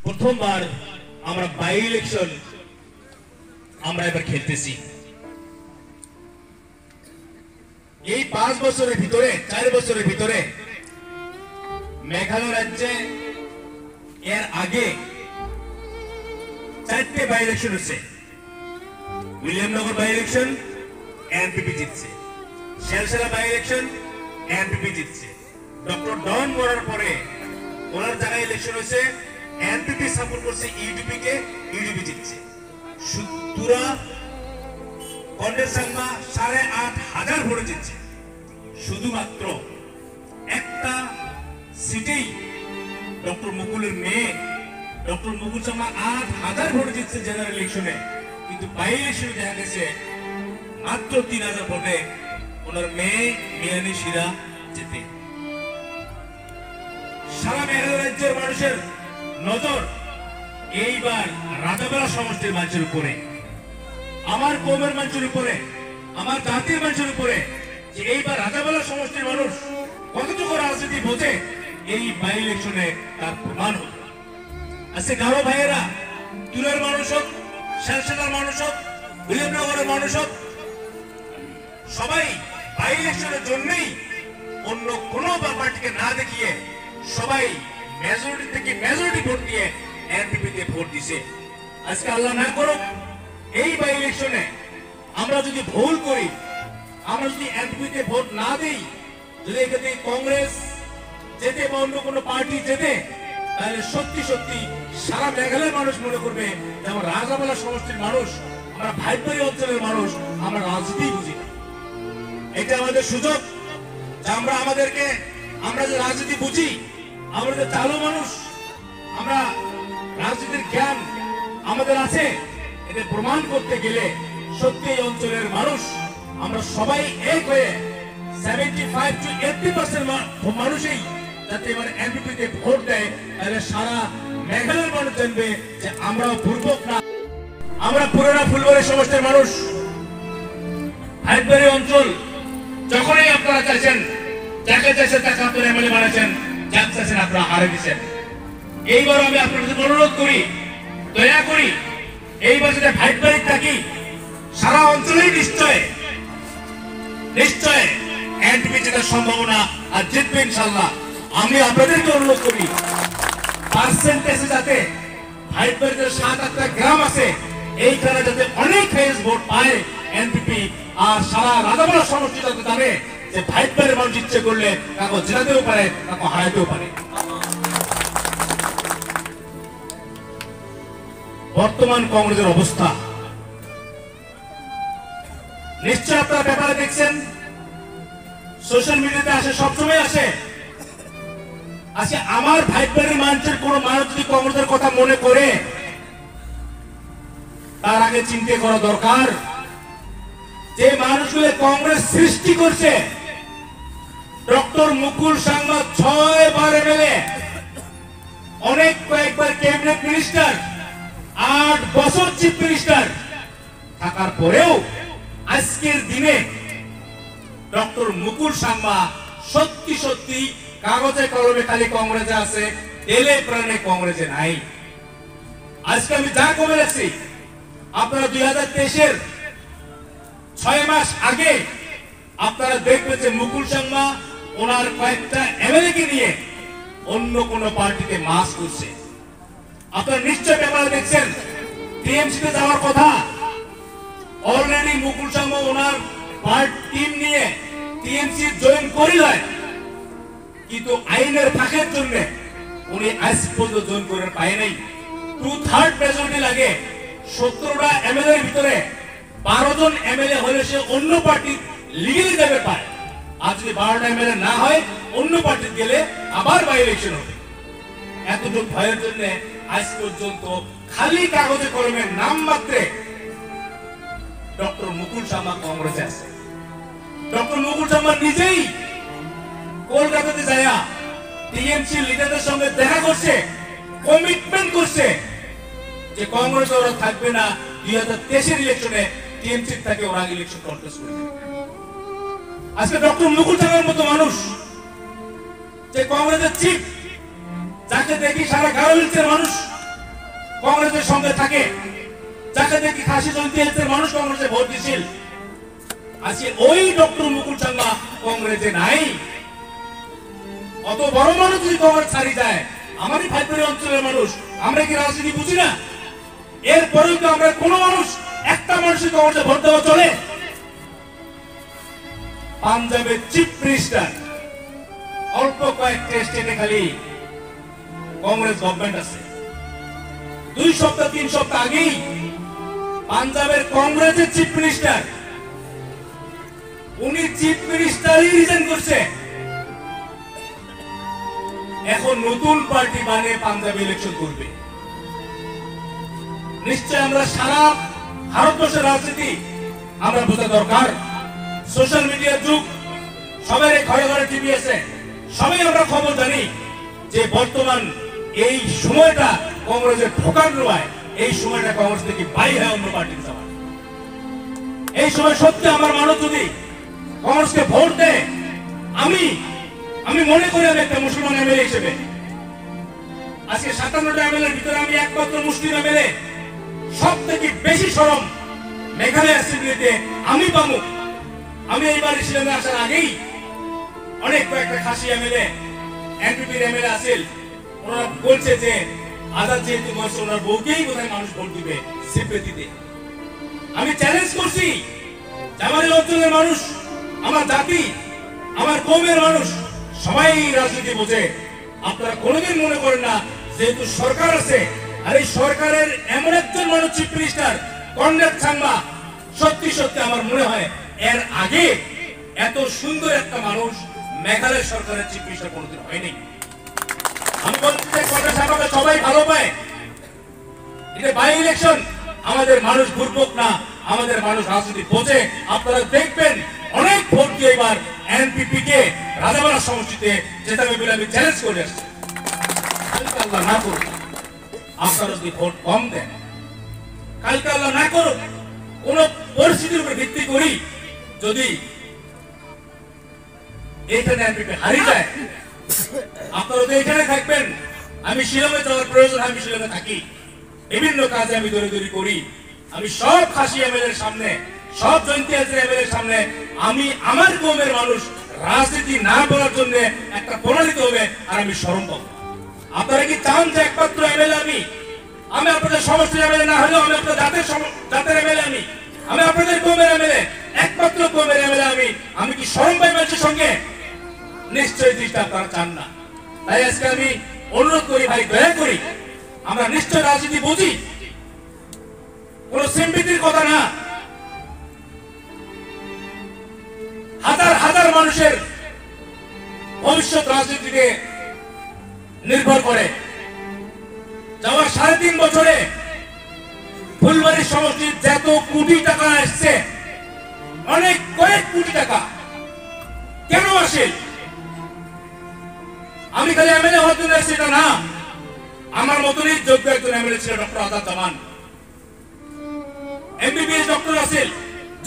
প্রথমবার আমরা by election আমরা এবার খেলতেছি। এই 5 বছরের ভিতরে 4 বছরের ভিতরে মেঘালয় রাজ্যে এর আগে 4টে বাই ইলেকশন হচ্ছে। উইলিয়ামনগর বাই ইলেকশন এনপিপি জিতছে, শেলসেরা বাই ইলেকশন এনপিপি জিতছে। ডক্টর ডন মরার পরে ওনার জায়গায় ইলেকশন হয়েছে, এনপিপি সাপোর্ট করছে ইউডিপি কে, ইউডিপি জিতছে। সুতুরা কন্ডেসাংমা 8,500 ভোটে জিতছে। শুধুমাত্র একটা সিটেই ডক্টর মুকুলের মেয়ে ডক্টর মুকুল শর্মা 8,000 ভোটে জিতছে জেনারেল ইলেকশনে, কিন্তু বাই ইলেকশনে দেখা গেছে মাত্র 3,000 ভোটে ওনার মেয়ে মিয়ানি শিরা জিতে। সারা মেঘালয় রাজ্যের মানুষের নজর এইবার রাজাবেলা সমষ্টির মানুষের উপরে, আমার কৌমের মানুষের উপরে, আমার জাতির মানুষের উপরে, যে এইবার রাজাবেলা সমষ্টির মানুষ কতটুকু রাজনীতি বোঝে এই বাই ইলেকশনে তার প্রমাণ হল। আজকে গারো ভাইয়েরা, তুলের মানুষ হোক, শেলসেলার মানুষ হোক, উইলিয়ামনগরের মানুষ হোক, সবাই বাই ইলেকশনের জন্যই অন্য কোনো পার্টিকে না দেখিয়ে সবাই মেজরিটি থেকে মেজরিটি ভোট দিয়ে এনপিপি তে ভোট দিছে। আজকে আল্লাহ না করুক এই বাই ইলেকশনে আমরা যদি ভুল করি, আমরা যদি এনপিপি তে ভোট না দেই, যদি এখানে কংগ্রেস যেতে বা অন্য কোনো পার্টি যেতে, তাহলে সত্যি সত্যি সারা মেঘালয়ের মানুষ মনে করবে যে আমরা রাজাবেলা সমষ্টির মানুষ, আমরা ভাইপারি অঞ্চলের মানুষ, আমরা রাজনীতি বুঝি না। এটা আমাদের সুযোগ যে আমরা যে রাজনীতি বুঝি, আমরা যে চালু মানুষ, আমরা রাজনীতির জ্ঞান আমাদের আছে, এটা প্রমাণ করতে গেলে সত্যি এই অঞ্চলের মানুষ আমরা সবাই এক হয়ে 75 to 80% মানুষই যাতে এবার এনপিপি তে ভোট দেয়, তাহলে সারা মেঘালয়ের মানুষ জানবে যে আমরাও পূর্বক না, আমরা পুরোনো ফুলবাড়ি সমষ্টির মানুষ। হাইটবাড়ি অঞ্চল যখনই আপনারা চাইছেন, যাকে চাইছেন তাকে আপনারা এমএলএ বানাচ্ছেন, যাকে চাইছেন আপনারা হারে দিচ্ছেন। এইবার আমি আপনাদের অনুরোধ করি, দয়া করি এইবার যদি হাইটবাড়ি থাকি, সারা অঞ্চলেই নিশ্চয় এনপিপি জেতার সম্ভাবনা আর জিতবে ইনশাআল্লাহ। আমি আপনাদেরকে অনুরোধ করি পার্সেন্টেজে যাতে হাইটবাড়িতে 7-8টা গ্রাম আছে, এইখানে যাতে অনেক হাইয়েস্ট ভোট পায় এনপিপি, আর সারা রাজাবেলা সমষ্টি যাতে জানে যে হাইটবাড়ির মানুষ ইচ্ছে করলে কাউকে জেতাতেও পারে, কাউকে হারাতেও পারে। বর্তমান কংগ্রেসের অবস্থা নিশ্চয় আপনারা পেপারে দেখছেন, সোশ্যাল মিডিয়াতে আসে, সবসময় আসে। আজকে আমার ভাইবাড়ির মানুষের কোন মানুষ যদি কংগ্রেসের কথা মনে করে, তার আগে চিন্তা করা দরকার যে মানুষগুলো কংগ্রেস সৃষ্টি করছে। ডক্টর মুকুল শর্মা 6 বার এমএলএ, কয়েকবার ক্যাবিনেট মিনিস্টার, 8 বছর চিফ মিনিস্টার থাকার পরেও আজকের দিনে ডক্টর মুকুল শর্মা সত্যি কাগজে কলমে খালি কংগ্রেসে আছে, এলে প্রাণে কংগ্রেসে নাই। আজকে আমি যা কমে রাখছি, আপনারা 2023-এর 6 মাস আগে আপনারা দেখবেন যে মুকুল শর্মা ওনার কয়েকটা এমএলএ কে নিয়ে অন্য কোন পার্টিতে মাস করছে। আপনারা নিশ্চয় ব্যাপারে দেখছেন, টিএমসিতে যাওয়ার কথা, অলরেডি মুকুল শর্মা ওনার টিম নিয়ে টিএমসি জয়েন করি হয়, কিন্তু আইনের ফাঁকের জন্য উনি আজ পর্যন্ত জয়েন করে পায় নাই। 2/3 মেজরিটি লাগে। 17টা এমএলএ ভিতরে 12 জন এমএলএ হলে সে অন্য পার্টি লিগেলি যাবে পায়, আর যদি 12টা এমএলএ না হয় অন্য পার্টি গেলে আবার বাই ইলেকশন হবে। এতটুকু ভয়ের জন্য আজ পর্যন্ত খালি কাগজে কলমে নাম মাত্রে ডক্টর মুকুল শর্মা কংগ্রেসে আছে। ডক্টর মুকুল শর্মা নিজেই কলকাতাতে যায় টিএমসি লিডারদের সঙ্গে দেখা করছে, কমিটমেন্ট করছে যে কংগ্রেস ওরা থাকবে না, 2023-এর ইলেকশনে টিএমসি থেকে ওরা ইলেকশন কন্টেস্ট করবে। আজকে ডক্টর মুকুল শর্মার মতো মানুষ যে কংগ্রেসের চিফ, যাকে দেখি সারা গারো হিলসের মানুষ কংগ্রেসের সঙ্গে থাকে, যাকে দেখি খাসি জয়ন্তীর মানুষ কংগ্রেসে ভোট দিছিল, আজকে ওই ডক্টর মুকুল সাংমা কংগ্রেসে নাই। অত বড় মানুষ যদি কংগ্রেস ছাড়ি যায়, আমারই ভাইপুরি অঞ্চলের মানুষ, আমরা কি রাজনীতি বুঝি না? এরপরেও তো আমরা কোন মানুষ একটা মানুষের কংগ্রেসে ভোট দেওয়া চলে? পাঞ্জাবের চিফ মিনিস্টার অল্প কয়েকটা স্টেটে খালি কংগ্রেস গভর্নমেন্ট আছে। 2 সপ্তাহ 3 সপ্তাহ আগেই পাঞ্জাবের কংগ্রেসের চিফ মিনিস্টার, উনি চিফ মিনিস্টারই রিজাইন করছে। এখন নতুন পার্টি বানিয়ে পাঞ্জাবে ইলেকশন করবে। নিশ্চয় আমরা সারা ভারতবর্ষের রাজনীতি আমরা বোঝা দরকার। সোশ্যাল মিডিয়ার যুগ, সবাই ঘরে ঘরে টিভি আছে, সবাই আমরা খবর জানি যে বর্তমান এই সময়টা কংগ্রেসের ঢোকার নয়, এই সময়টা কংগ্রেস থেকে বাইরে অন্য পার্টি যাওয়া। এই সময় সত্যি আমার মানুষ যদি কংগ্রেসকে ভোট দেয়, আমি মনে করি আমি একটা মুসলমান এমএলএ হিসেবে, আজকে 57টা এমএলএর ভিতরে আমি একমাত্র মুসলিম এমএলএ, সব থেকে বেশি শরম মেঘালয় অ্যাসেম্বলিতে আমি পাবো। আমি এইবার শিলংয়ে আসার আগেই অনেক কয়েকটা খাসি এমএলএ, এনপিপির এমএলএ আসেন, ওনারা বলছে যে আজাদ যেহেতু বলছে ওনার বউকেই কোথায় মানুষ ভোট দিবে সিম্পেথিতে। আমি চ্যালেঞ্জ করছি আমার এই অঞ্চলের মানুষ, আমার জাতি, আমার কওমের মানুষ সবাই রাজনীতি বোঝে। আপনারা কোনোদিন মনে করেন না যেহেতু সরকার আছে, আর এই সরকারের এমন একজন মানুষ চিফ মিনিস্টার কনরাড সাংমা, সত্যি সত্যি আমার মনে হয় এর আগে এত সুন্দর একটা মানুষ মেঘালয় সরকারের চিফ মিনিস্টার কোনোদিন হয়নি। আমি বলছি যে কনরাড সাংমাকে সবাই ভালো পায়। এটা বাই ইলেকশন, আমাদের মানুষ দুর্ভোগ না, আমাদের মানুষ রাজনীতি বোঝে। আপনারা দেখবেন অনেক ভোট দিয়ে এবার এনপিপি কে রাজাবাড়া সমষ্টিতে জেতাবে বলে আমি চ্যালেঞ্জ করে আসছি। কালকে আল্লাহ না করুন আপনারা যদি ভোট কম দেন, কালকে আল্লাহ না করুন কোন পরিস্থিতির উপর ভিত্তি করি যদি এখানে এনপিপি হারিয়ে যায়, আপনারা তো এখানে থাকবেন। আমি শিলংয়ে যাওয়ার প্রয়োজন, আমি শিলংয়ে থাকি, বিভিন্ন কাজে আমি দৌড়াদৌড়ি করি। আমি সব খাসি এমএলএর সামনে, সব জয়ন্তী এমএলএর সামনে আমি আমার কওমের মানুষ রাজনীতি না করার জন্য একটা প্রণালিত হবে, আর আমি শরম পাবো। আপনারা কি চান যে একমাত্র এমএলএ আমি আপনাদের সমষ্টির এমএলএ না হলেও আমি আপনাদের জাতের এমএলএ, আমি আপনাদের কওমের এমএলএ, একমাত্র কওমের এমএলএ আমি কি শরম পাই মানুষের সঙ্গে? নিশ্চয়ই জিনিসটা আপনারা চান না। তাই আজকে আমি অনুরোধ করি, ভাই দয়া করি, আমরা নিশ্চয় রাজনীতি বুঝি, কোন সিম্পিতির কথা না। হাজার হাজার মানুষের ভবিষ্যৎ রাজনীতিকে নির্ভর করে। যাওয়ার 3.5 বছরে ফুলবাড়ি সমষ্টির যত কোটি টাকা আসছে, অনেক কয়েক কোটি টাকা কেন আসে? আমি খালি এমএলএ হওয়ার জন্য সেটা না, আমার মতনই যোগ্য একজন এমএলএ ছিল ডক্টর আজাদ জামান, এমবিবিএস ডক্টর আছেন,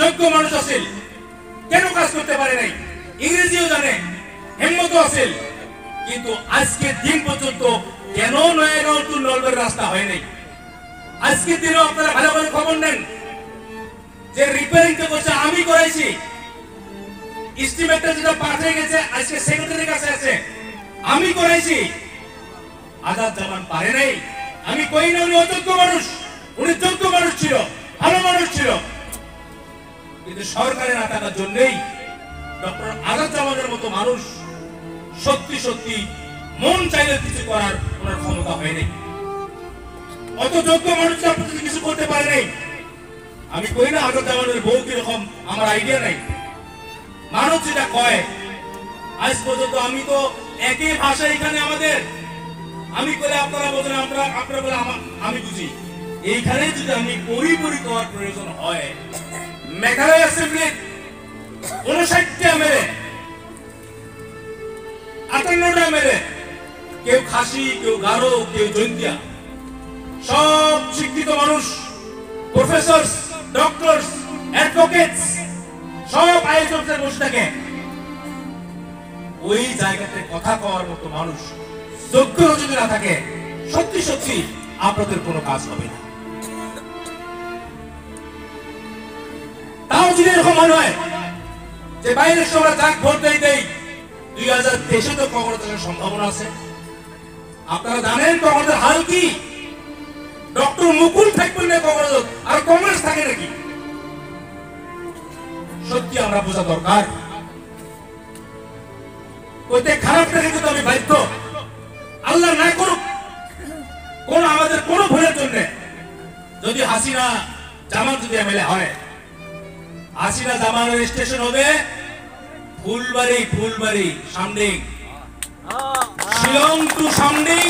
যোগ্য মানুষ আছেন, কেন কাজ করতে পারে নাই? ইংরেজিও জানে, হিম্মতও আছেন, কিন্তু আজকে দিন পর্যন্ত কেন নয়াগাঁও টু নলবের রাস্তা হয় নাই? আজকে দিনেও আপনারা ভালো ভালো খবর নেন যে রিপেয়ারিং তো করছে আমি করাইছি, এস্টিমেটটা যেটা পাঠিয়ে গেছে আজকে সেক্রেটারির কাছে আছে, আমি করাইছি। আজাদ জামান পারে নাই। আমি কই না উনি অযোগ্য মানুষ, উনি যোগ্য মানুষ ছিল, ভালো মানুষ ছিল, কিন্তু সরকারের না থাকার জন্যই ডক্টর আজাদ জামানের মতো মানুষ সত্যি সত্যি মন চাইলে কিছু করার ওনার ক্ষমতা হয় নাই। অত যোগ্য মানুষ আপনাদের কিছু করতে পারে নাই। আমি কই না আজাদ জামানের বউ কিরকম আমার আইডিয়া নাই, মানুষ যেটা কয়। আজ পর্যন্ত আমি তো একই ভাষা এখানে আমাদের, আমি বলে আপনারা বোঝেন, আপনারা বলে আমি বুঝি। এইখানে যদি আমি পরিপূরক হওয়ার প্রয়োজন হয়, মেঘালয় অ্যাসেম্বলির 59টা এমএলএ, 58টা এমএলএ, কেউ খাসি, কেউ গারো, কেউ জৈন্তিয়া, সব শিক্ষিত মানুষ, প্রফেসর, ডক্টর, অ্যাডভোকেটস, সব আইএস অফিসার বসে থাকে। ওই জায়গাতে কথা কওয়ার মতো মানুষ যোগ্য যদি না থাকে, সত্যি সত্যি আপনাদের কোনো কাজ হবে না। তাও যদি এরকম মনে হয় যে বাইরে আমরা যাক ভোট দেই 2023 তো কংগ্রেসের সম্ভাবনা আছে। আপনারা জানেন কংগ্রেসের হাল কি? ডক্টর মুকুল থাকবেন না কংগ্রেস, আর কংগ্রেস থাকে নাকি? সত্যি আমরা বোঝা দরকার। ওইতে খারাপটাকে কিন্তু আমি বাধ্য, আল্লাহ না করুক কোন আমাদের কোন ভুলের জন্য যদি হাসিনা জামান যদি এমএলএ হয়, হাসিনা জামানের স্টেশন হবে ফুলবাড়ি সামডিং, শিলং টু সামডিং।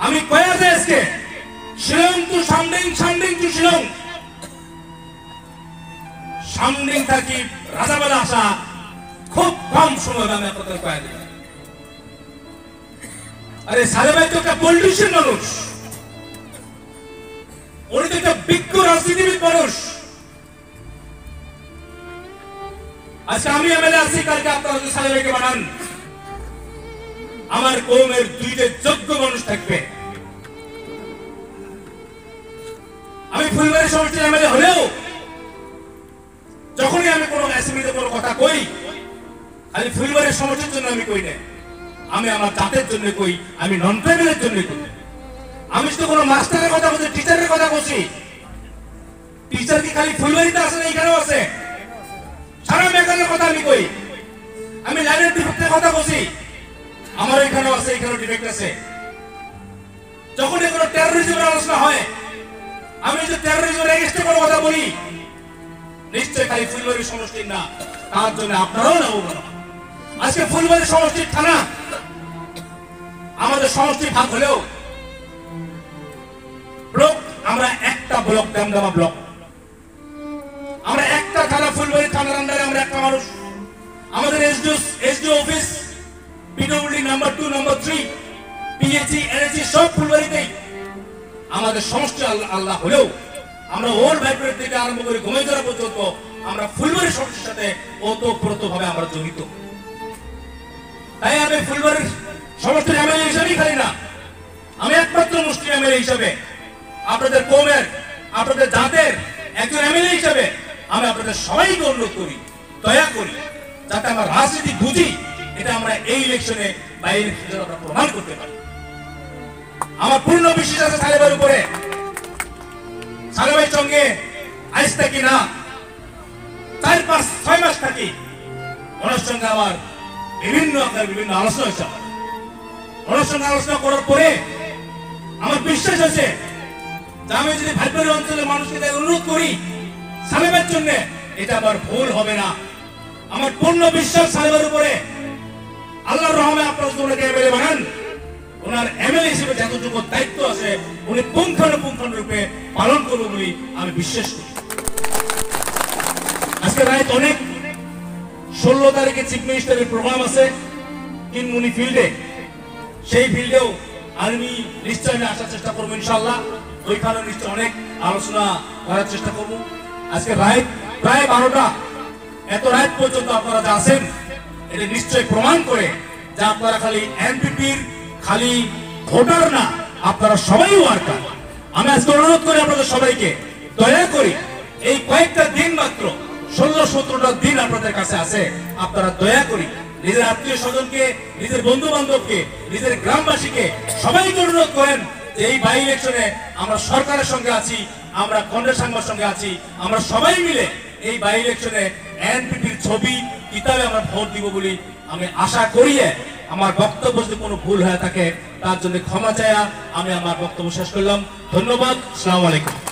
আমি কয়ে আছে আজকে শিলং টু সামডিং, সামডিং টু শিলং, সামডিং থাকি রাজাবেলা আসা খুব কম সময় আমি আপনাদের কয়ে দিই। আরে সালে ভাই তো একটা পলিটিশিয়ান মানুষ, উনি তো একটা বিজ্ঞ রাজনীতিবিদ মানুষ। আজকে আমি এমএলএ আছি, কালকে আপনারা যদি সালে ভাইকে বানান, আমার কৌমের দুইটা যোগ্য মানুষ থাকবে। আমি ফুলবাড়ি সমষ্টির এমএলএ হলেও যখনই আমি কোনো অ্যাসেম্বলিতে কোনো কথা কই, খালি ফুলবাড়ির সমষ্টির জন্য আমি কই না, আমি আমার জাতের জন্য কই, আমি নন ট্রাইবেলের জন্য কই। আমি তো কোনো মাস্টারের কথা বলছি, টিচারের কথা বলছি। টিচার কি খালি ফুলবাড়িতে আছে না এখানেও আছে? সারা মেঘালয়ের কথা আমি কই। আমি লাইনের ডিফেক্টের কথা বলছি, আমার এখানেও আছে, এখানেও ডিফেক্ট আছে। যখন কোনো টেরোরিজমের আলোচনা হয়, আমি যে টেরোরিজমের এগেইনস্টে কোনো কথা বলি, নিশ্চয় খালি ফুলবাড়ি সমষ্টির না, তার জন্য আপনারাও না বলবো না। আজকে ফুলবাড়ি সমষ্টির থানা আমাদের সমষ্টি ভাগ হলেও ব্লক, আমরা একটা ব্লক, দামদামা ব্লক, আমরা একটা থানা, ফুলবাড়ি থানার আন্ডারে আমরা একটা মানুষ। আমাদের SDO office, PWD number 2, number 3, PHE, NHE সব ফুলবাড়িতেই। আমাদের সমষ্টি আল্লাহ হলেও আমরা ওল্ড ভাইব্রেট থেকে আরম্ভ করে ঘুমাইজোড়া পর্যন্ত আমরা ফুলবাড়ি সমষ্টির সাথে ওতপ্রোতভাবে আমরা জড়িত। তাই আমি ফুলবাড়ির সমষ্টির এমএলএ হিসাবেই খালি না, আমি একমাত্র মুসলিম এমএলএ হিসাবে, আপনাদের কৌমের, আপনাদের জাতের একজন এমএলএ হিসাবে আমি আপনাদের সবাইকে অনুরোধ করি, দয়া করি, যাতে আমরা রাজনীতি বুঝি, এটা আমরা এই ইলেকশনে বাইরে আমরা প্রমাণ করতে পারি। আমার পূর্ণ বিশ্বাস আছে সালে ভাইয়ের উপরে। সালে ভাইয়ের সঙ্গে আইস থাকি না, 4-5-6 মাস থাকি, ওনার সঙ্গে আমার বিভিন্ন আলোচনা হয়েছে। ওনার সঙ্গে আলোচনা করার পরে আমার বিশ্বাস আছে যে আমি যদি ভাইপারি অঞ্চলের মানুষকে তাই অনুরোধ করি সালে ভাইয়ের জন্য, এটা আমার ভুল হবে না। আমার পূর্ণ বিশ্বাস সালে ভাইয়ের উপরে। আল্লাহর রহমতে আপনারা যদি ওনাকে এমএলএ বানান, ওনার এমএলএ হিসেবে যতটুকু দায়িত্ব আছে উনি পুঙ্খানুপুঙ্খানু রূপে পালন করবেন বলে আমি বিশ্বাস করি। আজকে রাত অনেক 16 তারিখে চিফ মিনিস্টারের প্রোগ্রাম আছে কিনমুনি ফিল্ডে, সেই ফিল্ডেও আমি নিশ্চয় আসার চেষ্টা করবো ইনশাআল্লাহ। ওইখানে নিশ্চয় অনেক আলোচনা করার চেষ্টা করবো। আজকে রাত প্রায় 12টা, এত রাত পর্যন্ত আপনারা যা আছেন, এটা নিশ্চয় প্রমাণ করে যে আপনারা খালি এনপিপির খালি ভোটার না, আপনারা সবাই ওয়ার্কার। আমি আজকে অনুরোধ করি আপনাদের সবাইকে, দয়া করি এই কয়েকটা দিন মাত্র, 16-17টা দিন আপনাদের কাছে আছে, আপনারা দয়া করি নিজের আত্মীয় স্বজনকে, নিজের বন্ধু বান্ধবকে, নিজের গ্রামবাসীকে সবাইকে অনুরোধ করেন যে এই বাই ইলেকশনে আমরা সরকারের সঙ্গে আছি, আমরা কংগ্রেস সাংবাদিকের সঙ্গে আছি, আমরা সবাই মিলে এই বাই ইলেকশনে এনপিপির ছবি কিতাবে আমরা ভোট দিব বলে আমি আশা করি। আমার বক্তব্য যদি কোনো ভুল হয়ে থাকে তার জন্য ক্ষমা চায়া আমি আমার বক্তব্য শেষ করলাম। ধন্যবাদ। আসসালামু আলাইকুম।